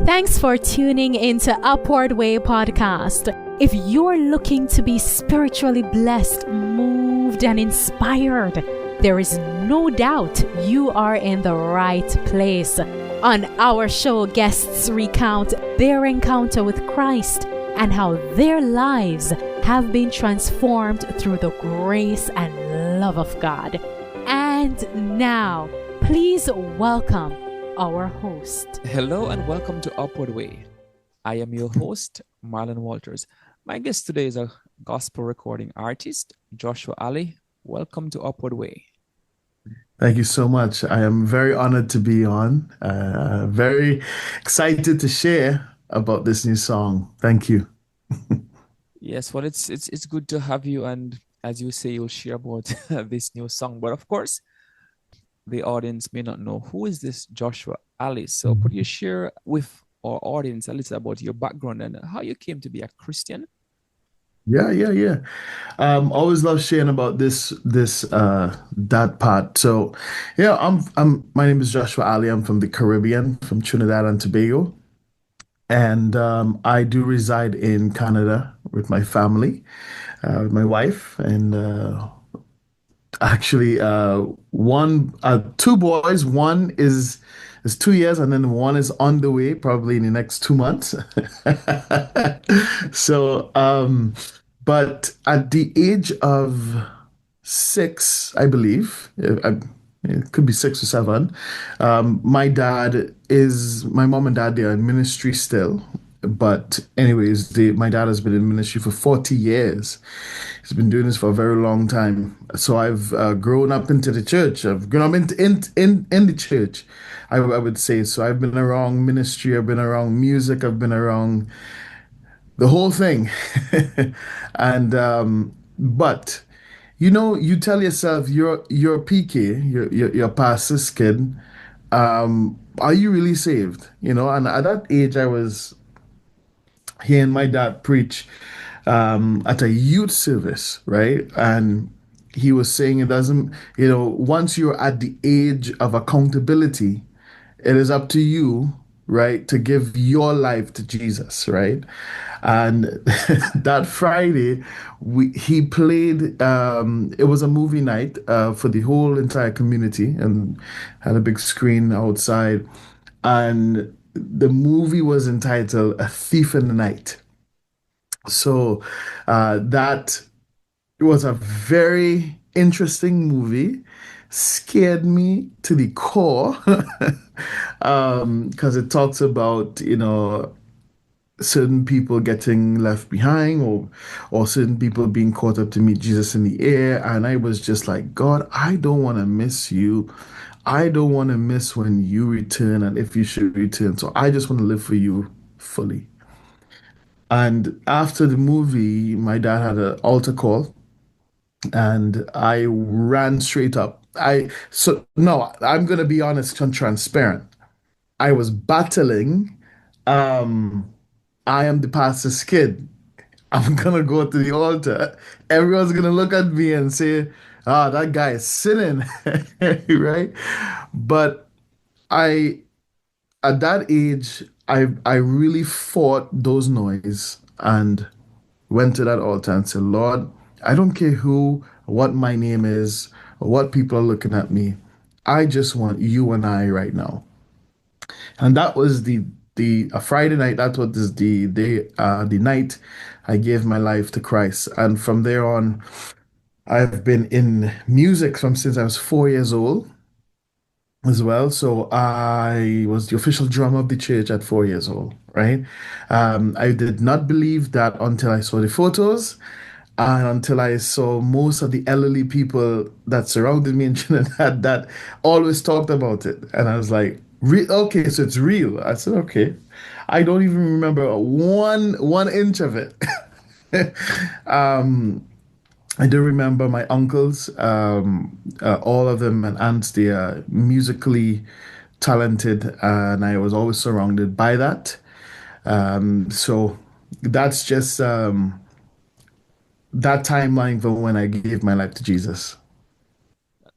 Thanks for tuning into Upward Way Podcast. If you're looking to be spiritually blessed, moved, and inspired, there is no doubt you are in the right place. On our show, guests recount their encounter with Christ and how their lives have been transformed through the grace and love of God. And now, please welcome our host. Hello and welcome to Upward Way. I am your host, Marlon Walters. My guest today is a gospel recording artist, Joshua Ali. Welcome to Upward Way. Thank you so much. I am very honored to be on. Very excited to share about this new song. Thank you. Yes, well, it's good to have you. And as you say, you'll share about this new song. But of course, the audience may not know who is this Joshua Ali. So could you share with our audience a little about your background and how you came to be a Christian? Yeah. Always love sharing about that part. So yeah, my name is Joshua Ali. I'm from the Caribbean, from Trinidad and Tobago. And I do reside in Canada with my family, with my wife, and actually two boys. One is 2 years, and then one is on the way, probably in the next 2 months. So but at the age of 6, I believe, it could be 6 or 7, my mom and dad, they are in ministry still. But anyways, my dad has been in ministry for 40 years. He's been doing this for a very long time. So I've grown up into the church. I've grown up in the church, I would say. So I've been around ministry. I've been around music. I've been around the whole thing. And but you tell yourself you're PK, you're pastor's kid. Are you really saved? And at that age, I was hearing my dad preach at a youth service, right? And he was saying it doesn't, once you're at the age of accountability, it is up to you, right, to give your life to Jesus, right? And that Friday, he played, it was a movie night for the whole entire community, and had a big screen outside. And the movie was entitled A Thief in the Night. So that was a very interesting movie. Scared me to the core because it talks about, certain people getting left behind, or certain people being caught up to meet Jesus in the air. And I was just like, God, I don't want to miss you. I don't want to miss when you return and if you should return. So I just want to live for you fully. And after the movie, my dad had an altar call, and I ran straight up. No, I'm gonna be honest and transparent. I was battling. I am the pastor's kid. I'm gonna go to the altar. Everyone's gonna look at me and say, "Ah, that guy is sinning," right? But I, at that age, I really fought those noise and went to that altar and said, Lord, I don't care what my name is, or what people are looking at me. I just want you and I right now. And that was a Friday night. That was the night I gave my life to Christ. And from there on, I've been in music since I was 4 years old as well. So I was the official drummer of the church at 4 years old, right? I did not believe that until I saw the photos, and until I saw most of the elderly people that surrounded me in Trinidad that always talked about it. And I was like, okay, so it's real. I said, okay. I don't even remember one inch of it. I do remember my uncles, all of them, and aunts. They are musically talented, and I was always surrounded by that. So that's just that timeline for when I gave my life to Jesus.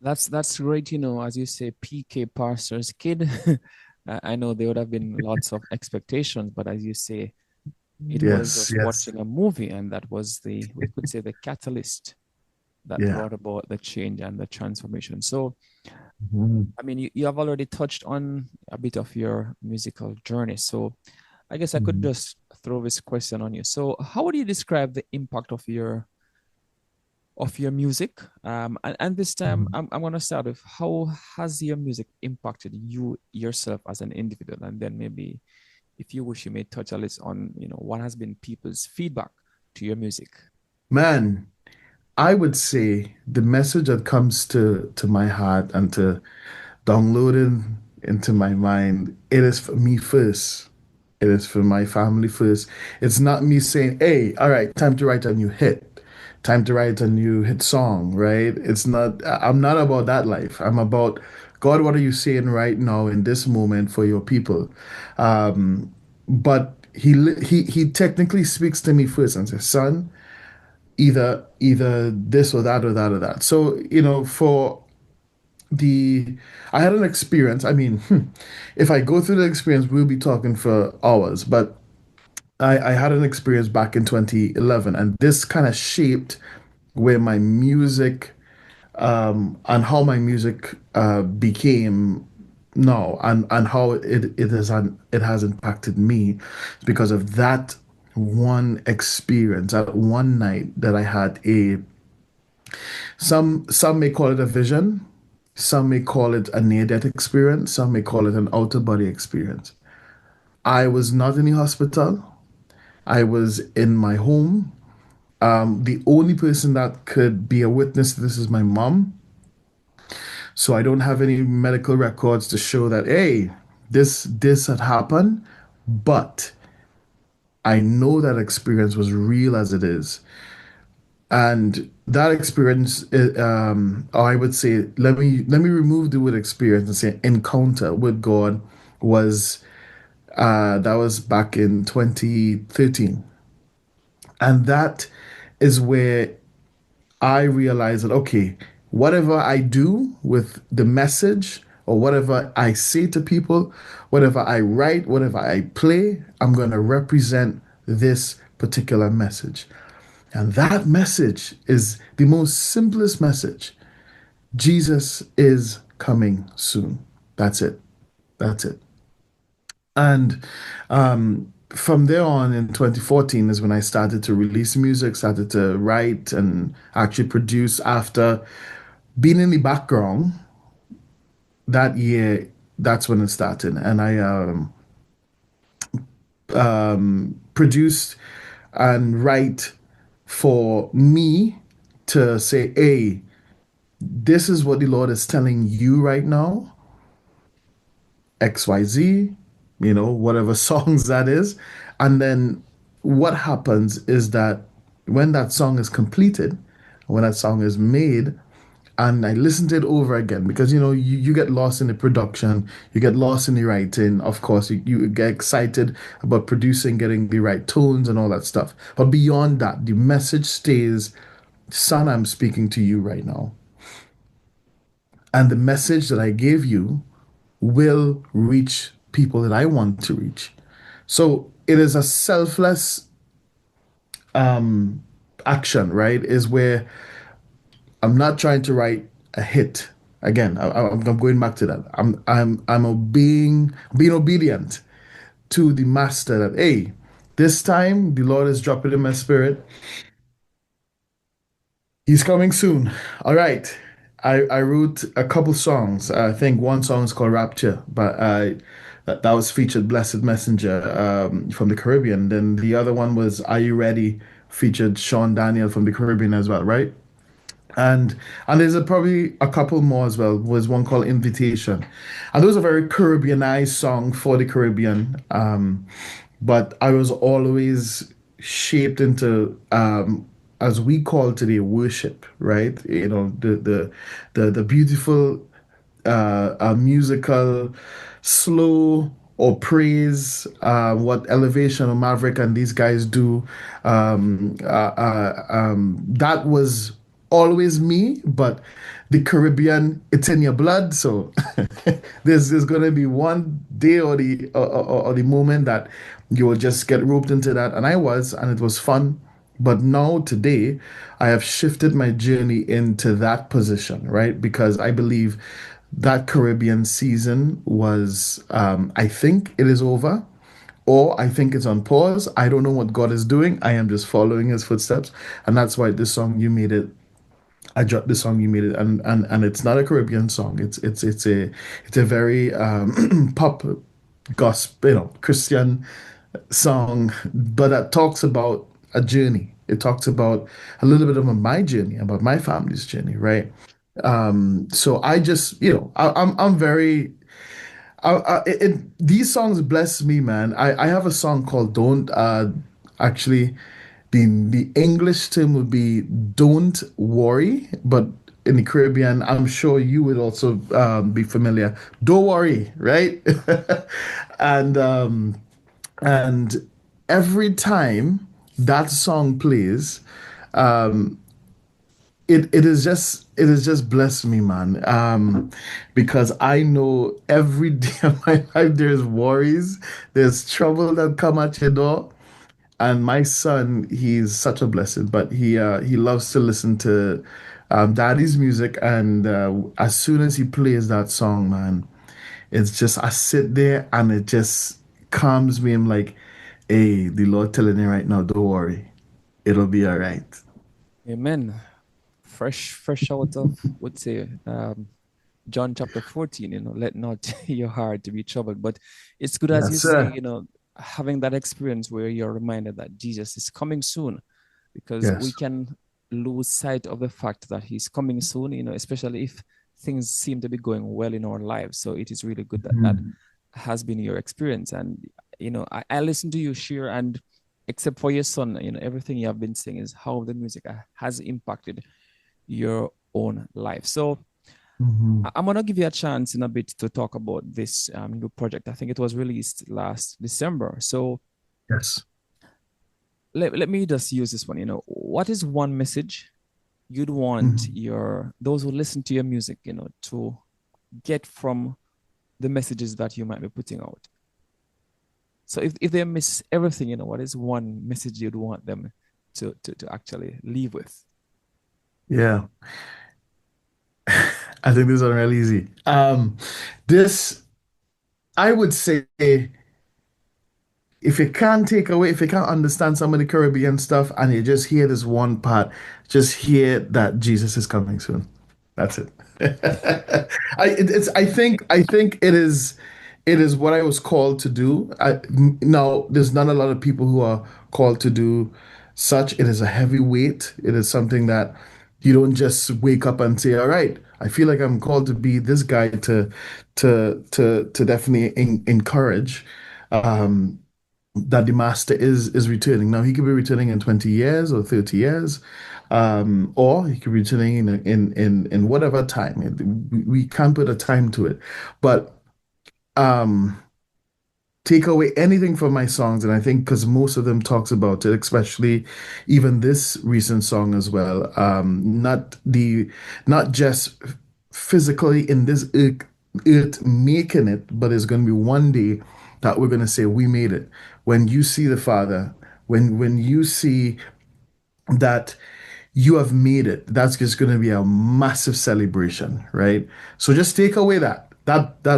That's great, as you say, PK pastor's kid. I know there would have been lots of expectations, but as you say, it was Yes, just yes. watching a movie, and that was we could say, the catalyst that Yeah. brought about the change and the transformation. So, Mhm. I mean, you have already touched on a bit of your musical journey. So, I guess I could Mhm. just throw this question on you. So, how would you describe the impact of your music? And this time, Mhm. I'm going to start with, how has your music impacted you yourself as an individual? And then maybe, if you wish, you may touch a little on, what has been people's feedback to your music. Man, I would say the message that comes to my heart and to downloading into my mind, it is for me first. It is for my family first. It's not me saying, hey, all right, time to write a new hit, time to write a new hit song, right? It's not, I'm not about that life. I'm about, God, what are you saying right now in this moment for your people? But he technically speaks to me first and says, son, either this or that or that or that. So, for the I had an experience. I mean, if I go through the experience, we'll be talking for hours. But I had an experience back in 2011, and this kind of shaped where my music and how my music became now, and how it has impacted me because of that one experience, that one night that I had a some may call it a vision, some may call it a near-death experience, some may call it an out-of-body experience. I was not in the hospital. I was in my home. The only person that could be a witness to this is my mom. So I don't have any medical records to show that, hey, this had happened, but I know that experience was real as it is. And that experience, or I would say, let me remove the word experience and say encounter with God was that was back in 2013, and that is where I realized that okay, whatever I do with the message or whatever I say to people, whatever I write, whatever I play, I'm going to represent this particular message. And that message is the most simplest message. Jesus is coming soon. That's it. That's it. And from there on in 2014 is when I started to release music, started to write and actually produce after being in the background that year. That's when it started. And I produced and write for me to say, hey, this is what the Lord is telling you right now, XYZ, whatever songs that is. And then what happens is that when that song is completed, when that song is made, and I listened to it over again because you get lost in the production, you get lost in the writing. Of course, you get excited about producing, getting the right tones and all that stuff. But beyond that, the message stays, son, I'm speaking to you right now. And the message that I gave you will reach people that I want to reach. So it is a selfless action, right? Is where I'm not trying to write a hit. Again, I'm going back to that. I'm being obedient to the master that hey, this time the Lord is dropping in my spirit. He's coming soon. All right. I wrote a couple songs. I think one song is called Rapture, but that was featured Blessed Messenger from the Caribbean. Then the other one was Are You Ready? Featured Sean Daniel from the Caribbean as well, right? And and there's probably a couple more as well. Was one called Invitation, and those are very Caribbeanized song for the Caribbean. But I was always shaped into as we call today worship, right? The beautiful musical slow or praise what Elevation or Maverick and these guys do. That was always me, but the Caribbean, it's in your blood. So there's going to be one day or the moment that you will just get roped into that. And I was, and it was fun. But now today, I have shifted my journey into that position, right? Because I believe that Caribbean season was, I think it is over, or I think it's on pause. I don't know what God is doing. I am just following his footsteps. And that's why this song, You Made It, I dropped the song, You Made It, and it's not a Caribbean song. It's a very pop gospel, Christian song, but that talks about a journey. It talks about a little bit about my journey, about my family's journey, right? So I just, I'm very, these songs bless me, man. I have a song called Don't, actually, the English term would be Don't Worry, but in the Caribbean, I'm sure you would also be familiar. Don't worry, right? And and every time that song plays, it has just blessed me, man. Because I know every day of my life there's worries, there's trouble that come at your door. And my son, he's such a blessing, but he loves to listen to daddy's music, and as soon as he plays that song, man, it's just I sit there and it just calms me. I'm like, hey, the Lord telling me right now, don't worry, it'll be all right. Amen. Fresh out of, would say, John chapter 14, let not your heart to be troubled. But it's good, as you Yes, say, sir. having that experience where you're reminded that Jesus is coming soon, because we Yes. can lose sight of the fact that he's coming soon, especially if things seem to be going well in our lives. So it is really good that that Mhm. has been your experience. And, I listen to you share, and except for your son, everything you have been saying is how the music has impacted your own life. So Mhm. I'm gonna give you a chance in a bit to talk about this new project. I think it was released last December. So Yes. let me just use this one. What is one message you'd want Mhm. those who listen to your music, to get from the messages that you might be putting out? So if they miss everything, what is one message you'd want them to actually leave with? Yeah. I think this one real easy. This I would say, if you can't understand some of the Caribbean stuff and you just hear this one part, just hear that Jesus is coming soon. That's it. I think it is what I was called to do. Now there's not a lot of people who are called to do such. It is a heavy weight. It is something that you don't just wake up and say, "All right, I feel like I'm called to be this guy to definitely encourage." Um, that the master is returning. Now he could be returning in 20 years or 30 years, or he could be returning in whatever time. We can't put a time to it, but um, take away anything from my songs, and I think because most of them talks about it, especially even this recent song as well. Not just physically in this earth making it, but it's going to be one day that we're going to say we made it. When you see the Father, when you see that you have made it, that's just going to be a massive celebration, right? So just take away that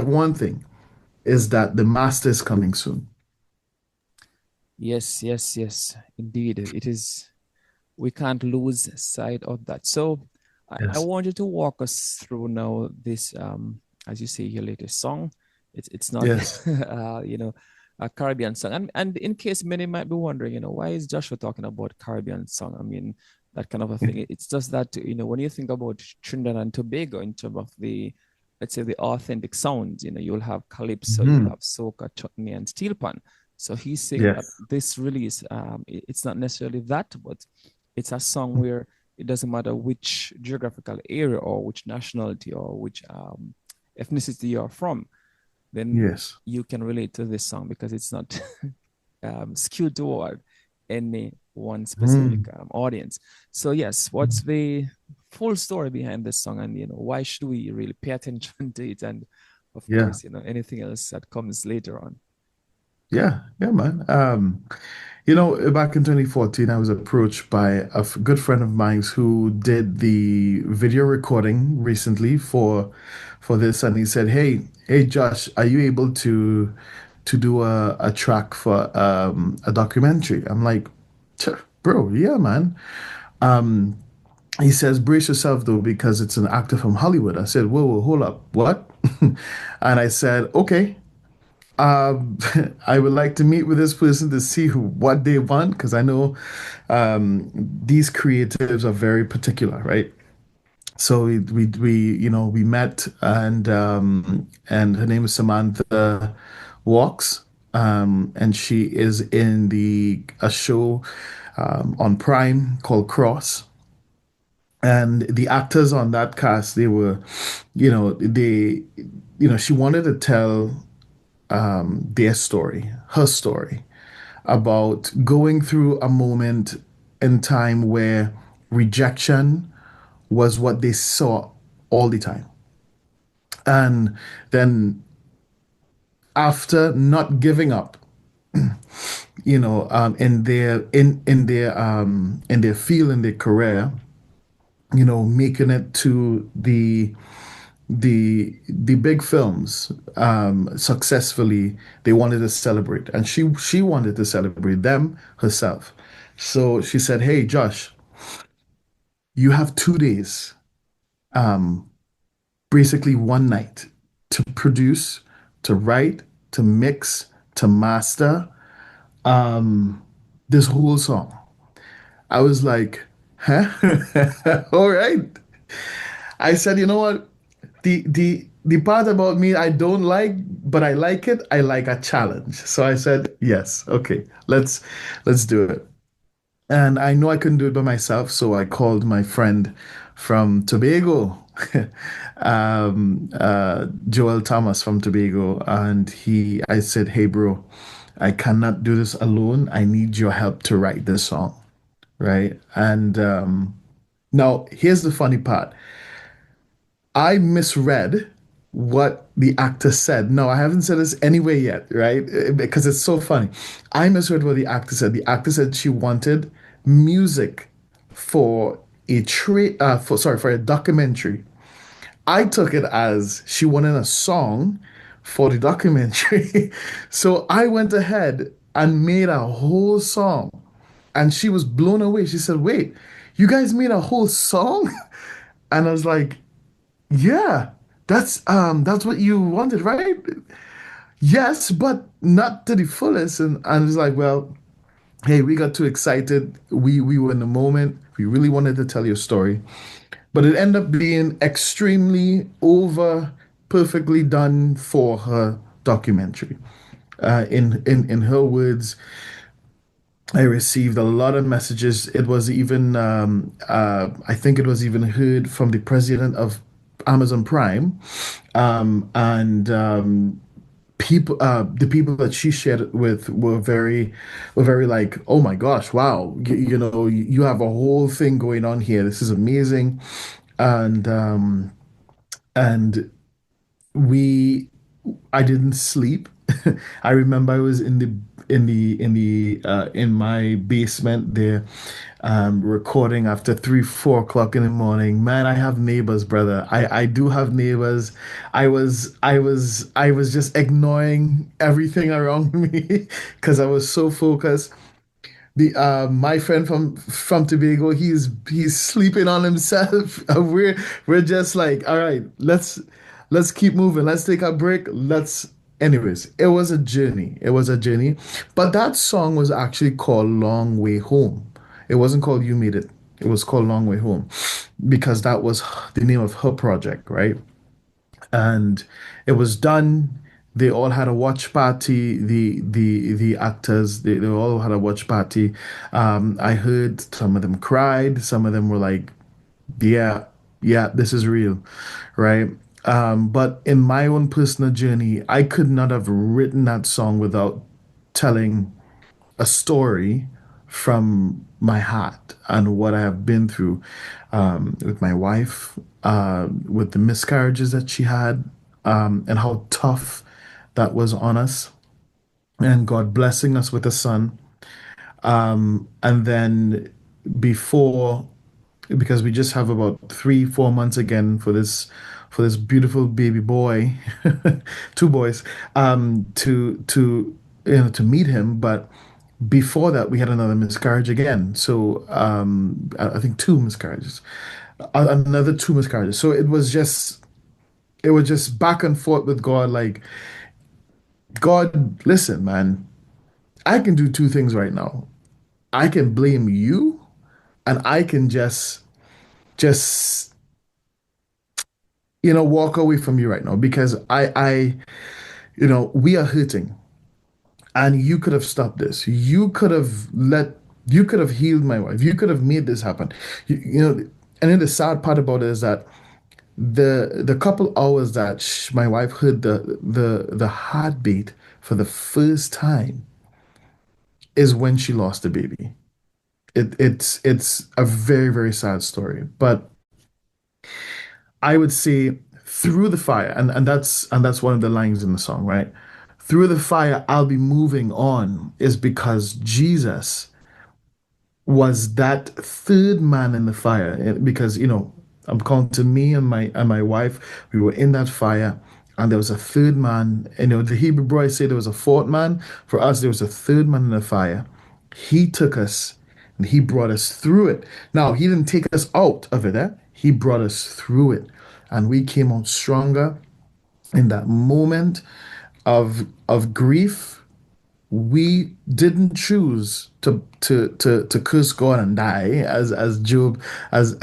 one thing is that the Master is coming soon. Yes, yes, yes, indeed. It is. We can't lose sight of that. So I Yes. want you to walk us through now this, as you say, your latest song. It's not, Yes. a Caribbean song. And in case many might be wondering, why is Joshua talking about Caribbean song? I mean, that kind of a thing. It's just that, when you think about Trinidad and Tobago in terms of the, let's say, the authentic sounds, you'll have calypso, you'll Mhm. have soca, chutney, and steel pan. So he's saying that Yes. this release, it's not necessarily that, but it's a song where it doesn't matter which geographical area or which nationality or which ethnicity you're from, then Yes. you can relate to this song because it's not skewed toward any one specific Mhm. audience. So yes, what's the full story behind this song, and why should we really pay attention to it, and of Yeah. course, anything else that comes later on. Yeah. Yeah, man. Back in 2014, I was approached by a good friend of mine who did the video recording recently for this, and he said, "Hey, Josh, are you able to do a track for a documentary?" I'm like, "Bro, yeah, man." He says, "Brace yourself though, because it's an actor from Hollywood." I said, "Whoa, whoa, hold up, what?" And I said, "Okay." Um, I would like to meet with this person to see what they want, because I know these creatives are very particular, right? So we met, and her name is Samantha Walks, and she is in the a show on Prime called Cross. And the actors on that cast, they were, she wanted to tell their story, her story, about going through a moment in time where rejection was what they saw all the time. And then after not giving up, in their field, in their career, making it to the big films successfully, they wanted to celebrate, and she wanted to celebrate them herself. So she said, "Hey, Josh, you have 2 days, basically one night, to produce, to write, to mix, to master this whole song." I was like, huh? All right. I said, "You know what? The part about me I don't like, but I like it. I like a challenge." So I said, "Yes, okay, let's do it." And I know I couldn't do it by myself, so I called my friend from Tobago, Joel Thomas from Tobago, and I said, "Hey, bro, I cannot do this alone. I need your help to write this song." Right? And now here's the funny part. I misread what the actor said. No, I haven't said this anywhere yet, right? Because it's so funny. I misread what the actor said. The actor said she wanted music for for a documentary. I took it as she wanted a song for the documentary. So I went ahead and made a whole song. And she was blown away. She said, "Wait, you guys made a whole song?" And I was like, "Yeah, that's what you wanted, right?" "Yes, but not to the fullest." And I was like, "Well, hey, we got too excited. We were in the moment. We really wanted to tell your story." But it ended up being extremely over perfectly done for her documentary. In her words, I received a lot of messages. It was even, I think it was even heard from the president of Amazon Prime, and the people that she shared it with were very like, "Oh my gosh, wow, you have a whole thing going on here. This is amazing," and and we I didn't sleep. I remember I was in my basement there, recording after 3, 4 o'clock in the morning. Man, I have neighbors, brother. I do have neighbors. I was just ignoring everything around me because I was so focused. The My friend from Tobago, he's sleeping on himself. We're just like, all right, let's keep moving. Let's take a break. Anyways, it was a journey. It was a journey. But that song was actually called Long Way Home. It wasn't called You Made It. It was called Long Way Home because that was the name of her project, right? And it was done. They all had a watch party. The actors, they all had a watch party. I heard some of them cried. Some of them were like, "Yeah, yeah, this is real," right? But in my own personal journey, I could not have written that song without telling a story from my heart and what I have been through with my wife, with the miscarriages that she had, and how tough that was on us, and God blessing us with a son. And then before, because we just have about 3, 4 months again for this beautiful baby boy, two boys, to to meet him. But before that, we had another miscarriage again. So I think two miscarriages, another two miscarriages. So it was just back and forth with God. Like, God, listen, man, I can do two things right now. I can blame you, and I can just walk away from you right now, because we are hurting, and you could have stopped this. You could have healed my wife. You could have made this happen. And then the sad part about it is that the couple hours that my wife heard the heartbeat for the first time is when she lost the baby. It's a very, very sad story. But I would say, through the fire, and that's one of the lines in the song, right? Through the fire, I'll be moving on, is because Jesus was that third man in the fire. Because, I'm counting me and my wife, we were in that fire, and there was a third man. The Hebrew boys say there was a fourth man. For us, there was a third man in the fire. He took us and he brought us through it. Now, he didn't take us out of it, eh? He brought us through it. And we came out stronger in that moment of grief. We didn't choose to curse God and die, as Job, as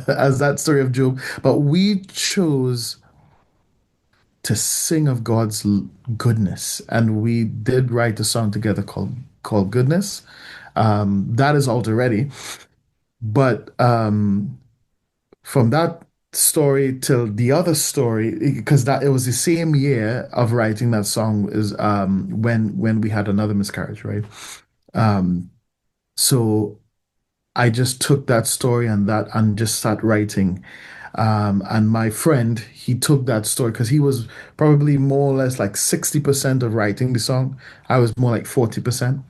as that story of Job, but we chose to sing of God's goodness, and we did write a song together called Goodness. That is out already, but from that story till the other story, because that it was the same year of writing that song, is when we had another miscarriage, right? Um, so I just took that story and just sat writing. And my friend, he took that story, because he was probably more or less like 60% of writing the song. I was more like 40%.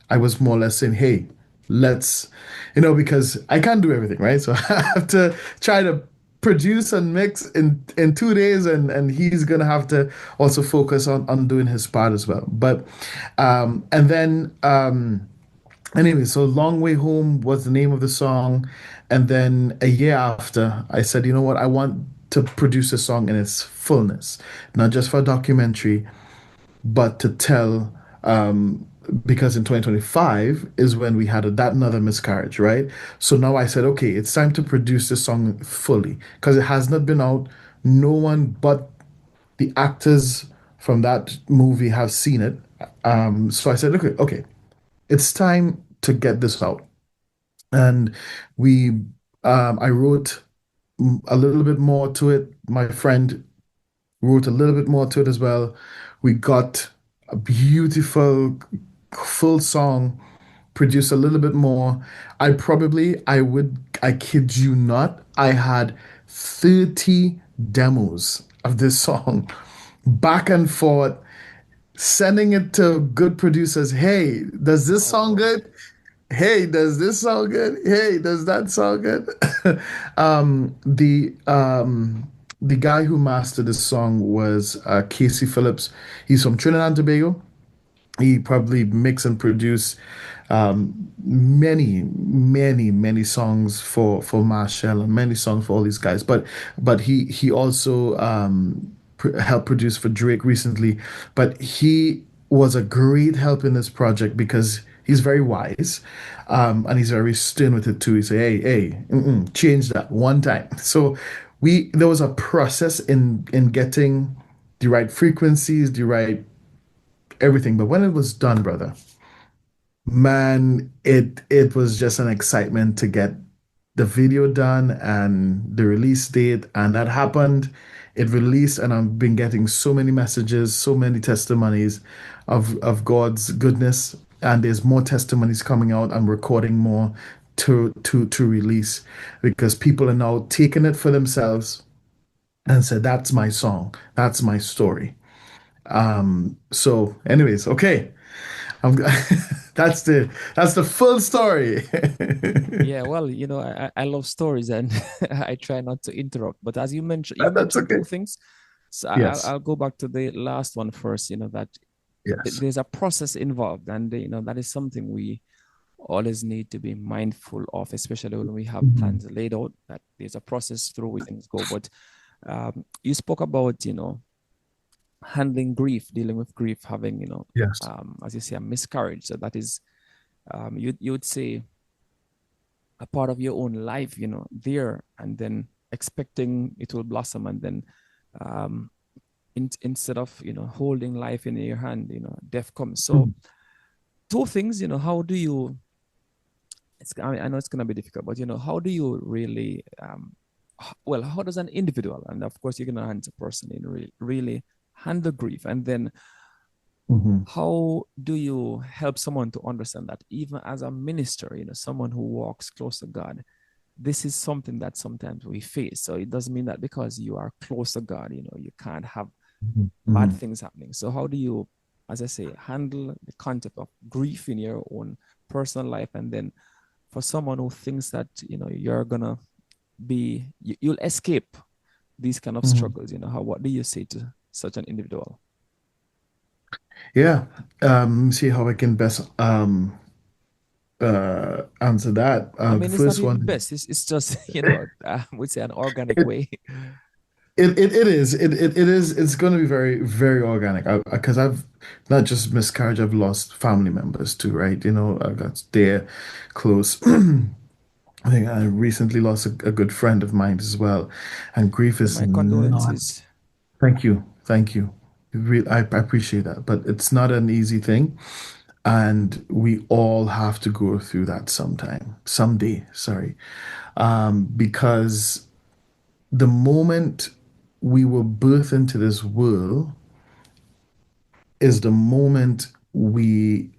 I was more or less saying, hey, let's, because I can't do everything, right? So I have to try to produce and mix in 2 days, and he's gonna have to also focus on doing his part as well. But and then anyway, so Long Way Home was the name of the song. And then a year after, I said, you know what, I want to produce a song in its fullness, not just for a documentary, but to tell, because in 2025 is when we had that another miscarriage, right? So now I said, okay, it's time to produce the song fully, because it has not been out. No one but the actors from that movie have seen it. So I said, okay, it's time to get this out. And we, I wrote a little bit more to it. My friend wrote a little bit more to it as well. We got a beautiful full song, produced a little bit more. I kid you not, I had 30 demos of this song, back and forth, sending it to good producers. Hey, does this sound Oh, good? Hey, does this sound good? Hey, does that sound good? um, the um, the guy who mastered the song was Casey Phillips. He's from Trinidad and Tobago. He probably mixed and produced many, many, many songs for Marshall, and many songs for all these guys. But he also helped produce for Drake recently. But he was a great help in this project, because he's very wise, and he's very stern with it too. He say, hey, change that one time. So there was a process in getting the right frequencies, the right everything. But when it was done, brother, man, it was just an excitement to get the video done and the release date, and that happened. It released, and I've been getting so many messages, so many testimonies of God's goodness, and there's more testimonies coming out. I'm recording more to release, because people are now taking it for themselves, and said, "That's my song. That's my story." So, anyways, okay, I'm, that's the full story. Yeah, well, I love stories and I try not to interrupt. But as you That's mentioned two okay. things. So Yes, I'll go back to the last one first, that yes. there's a process involved, and that is something we always need to be mindful of, especially when we have Mhm. plans laid out, that there's a process through which things go. But you spoke about, handling grief, dealing with grief, having, Yes. as you say, a miscarriage. So that is, you would say, a part of your own life, there, and then expecting it will blossom, and then um, instead of holding life in your hand, death comes. So Mhm. two things, how do you? I know it's gonna be difficult, but how do you really? Well, how does an individual, and of course you're gonna hand a person in, really handle grief, and then Mhm. how do you help someone to understand that even as a minister, someone who walks close to God, this is something that sometimes we face. So it doesn't mean that because you are close to God, you can't have Mhm. bad Mhm. things happening. So how do you, as I say, handle the concept of grief in your own personal life, and then for someone who thinks that you're gonna you'll escape these kind of Mhm. struggles, what do you say to such an individual? Yeah. See how I can best answer that. I The mean, it's not first even one, best. It's just, I would say an organic it way. it is it is it's going to be very very organic because I've not just miscarriage, I've lost family members too, right? I got their close. I think I recently lost a good friend of mine as well, and grief is My not. condolences. Thank you, thank you. I appreciate that, but it's not an easy thing. And we all have to go through that someday, sorry. Because the moment we were birthed into this world is the moment we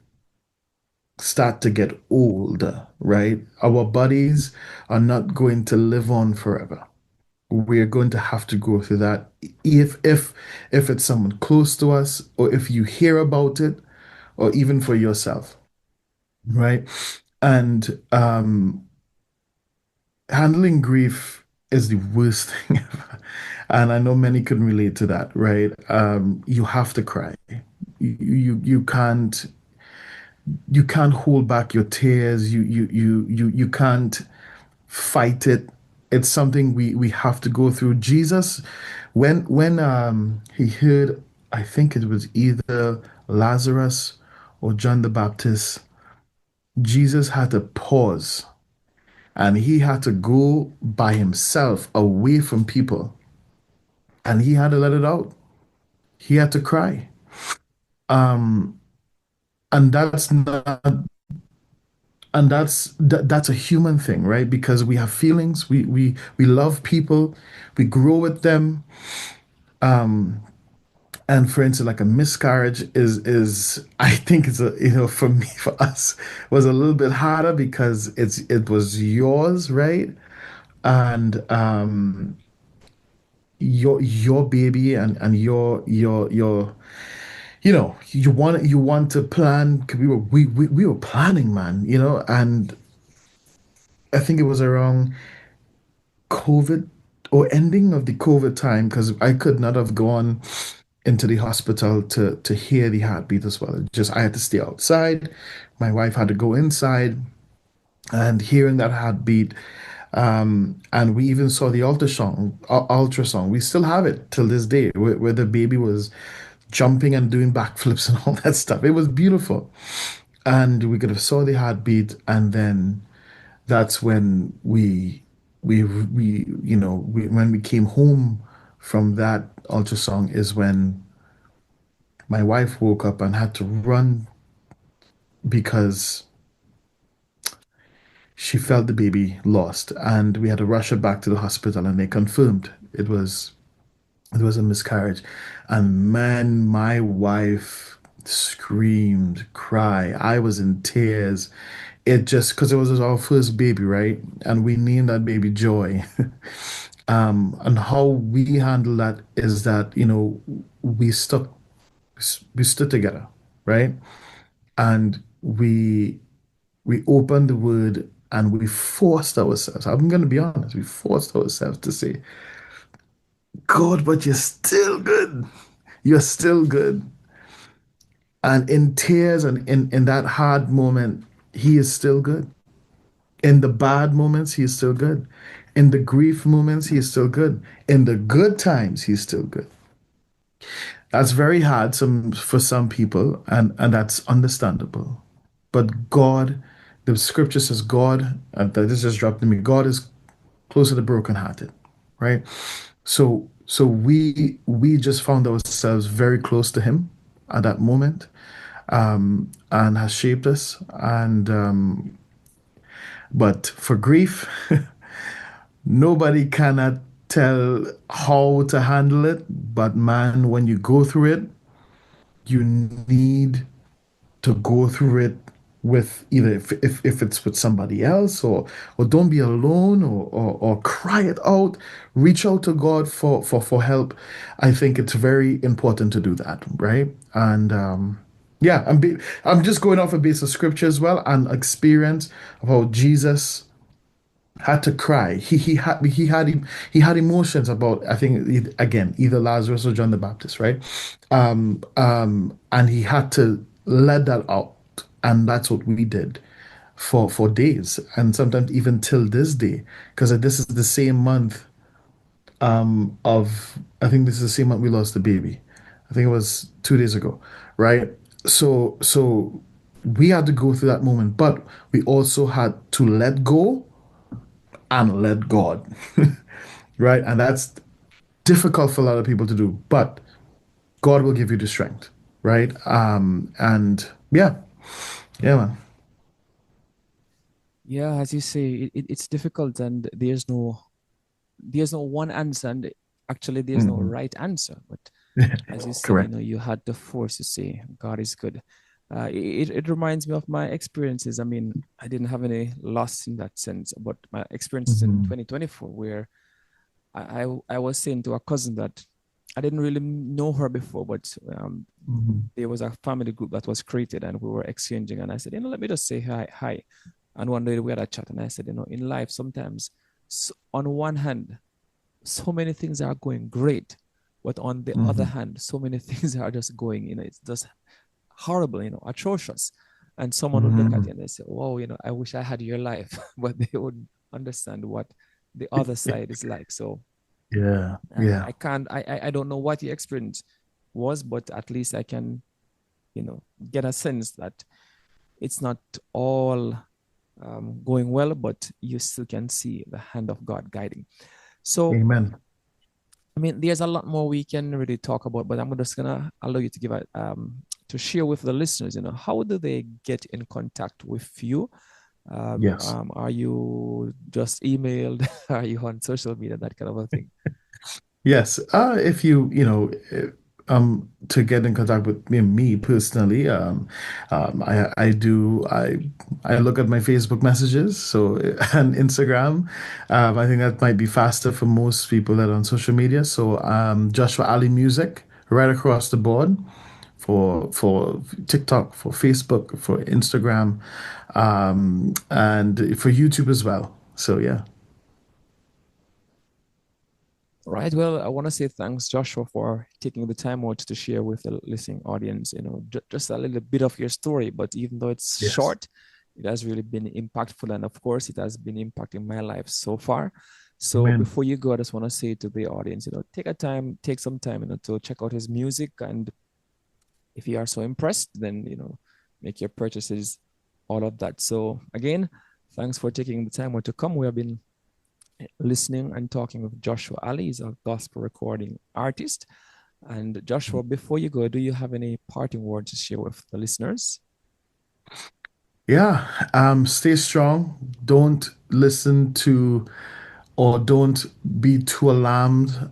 start to get older, right? Our bodies are not going to live on forever. We're going to have to go through that if it's someone close to us, or if you hear about it, or even for yourself, right? And handling grief is the worst thing ever. And I know many can relate to that, right? You have to cry. You can't hold back your tears. You can't fight it. It's something we have to go through. Jesus, when he heard, I think it was either Lazarus or John the Baptist, Jesus had to pause and he had to go by himself away from people and he had to let it out. He had to cry. And that's a human thing, right? Because we have feelings, we love people, we grow with them. And for instance, like a miscarriage is I think it's a for me, for us, was a little bit harder because it was yours, right? And your baby and your you want to plan. 'Cause we were planning, man, and I think it was around COVID or ending of the COVID time because I could not have gone into the hospital to hear the heartbeat as well. Just I had to stay outside. My wife had to go inside, and hearing that heartbeat, and we even saw the ultrasound. Ultrasound. We still have it till this day, where the baby was jumping and doing backflips and all that stuff. It was beautiful, and we could have saw the heartbeat, and then that's when when we came home from that ultrasound is when my wife woke up and had to run because she felt the baby lost, and we had to rush her back to the hospital, and they confirmed it was a miscarriage. And man, my wife screamed, cried. I was in tears. It just because it was our first baby, right? And we named that baby Joy. And how we handle that is that, we stuck, we stood together, right? And we opened the word and we forced ourselves. I'm going to be honest. We forced ourselves to say, God, but you're still good. You're still good. And in tears and in that hard moment, he is still good. In the bad moments, he is still good. In the grief moments, he is still good. In the good times, he's still good. That's very hard for some people, and that's understandable. But God, the scripture says, God, and this just dropped in me, God is close to the brokenhearted, right? So we just found ourselves very close to Him at that moment, and has shaped us. And but for grief, nobody cannot tell how to handle it. But man, when you go through it, you need to go through it with either if it's with somebody else, or don't be alone, or cry it out, reach out to God for help. I think it's very important to do that, right? And yeah, I'm just going off a base of scripture as well and experience of how Jesus had to cry. He had emotions about, I think, again, either Lazarus or John the Baptist, right? And he had to let that out, and that's what we did for days, and sometimes even till this day, because this is the same month of I think this is the same month we lost the baby. I think it was 2 days ago, right? So we had to go through that moment, but we also had to let go and let God, right? And that's difficult for a lot of people to do, but God will give you the strength, right? And yeah, yeah, man. Yeah, as you say, it's difficult, and there's no one answer, and actually there's no Mhm. right answer. But as you say, Correct. you had the force to say God is good. It reminds me of my experiences. I mean, I didn't have any loss in that sense, but my experiences in Hmm. 2024, where I was saying to a cousin that I didn't really know her before, but Hmm. there was a family group that was created, and we were exchanging. And I said, let me just say hi. And one day we had a chat, and I said, in life, sometimes, on one hand, so many things are going great, but on the other Hmm. hand, so many things are just going, it's just horrible, atrocious. And someone would look at you Hmm. and they say, "Wow, I wish I had your life," but they would understand what the other side is like. So Yeah, I, yeah. I can't, I don't know what the experience was, but at least I can, get a sense that it's not all going well, but you still can see the hand of God guiding. So, Amen. I mean, there's a lot more we can really talk about, but I'm just gonna allow you to to share with the listeners. How do they get in contact with you? Yes. Are you just emailed? Are you on social media? That kind of a thing. Yes. If to get in contact with me personally, I look at my Facebook messages, so and Instagram. I think that might be faster for most people that are on social media. So Joshua Ali Music right across the board for TikTok, for Facebook, for Instagram, and for YouTube as well. So yeah. Right. Well, I want to say thanks, Joshua, for taking the time out to share with the listening audience, just a little bit of your story. But even though it's Yes. short, it has really been impactful. And of course, it has been impacting my life so far. So Amen. before you go, I just want to say to the audience, take some time, to check out his music. And if you are so impressed, then, make your purchases, all of that. So again, thanks for taking the time out to come. We have been listening and talking with Joshua Ali. He's a gospel recording artist. And Joshua, before you go, do you have any parting words to share with the listeners? Yeah, stay strong. Don't listen to or don't be too alarmed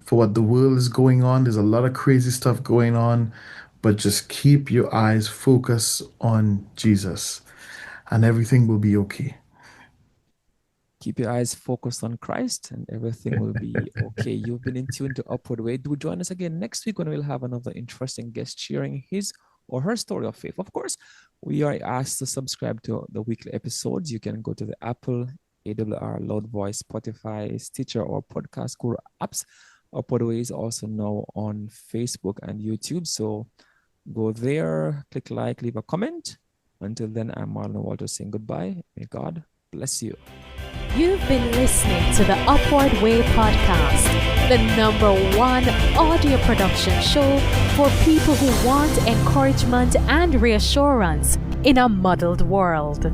for what the world is going on. There's a lot of crazy stuff going on, but just keep your eyes focused on Jesus and everything will be okay. Keep your eyes focused on Christ and everything will be okay. You've been in tune to Upward Way. Do join us again next week when we'll have another interesting guest sharing his or her story of faith. Of course, we are asked to subscribe to the weekly episodes. You can go to the Apple, AWR, Loud Voice, Spotify, Stitcher, or Podcast Guru apps. Upward Way is also now on Facebook and YouTube. So go there, click like, leave a comment. Until then, I'm Marlon Walters saying goodbye. May God bless you. You've been listening to the Upward Way podcast, the #1 audio production show for people who want encouragement and reassurance in a muddled world.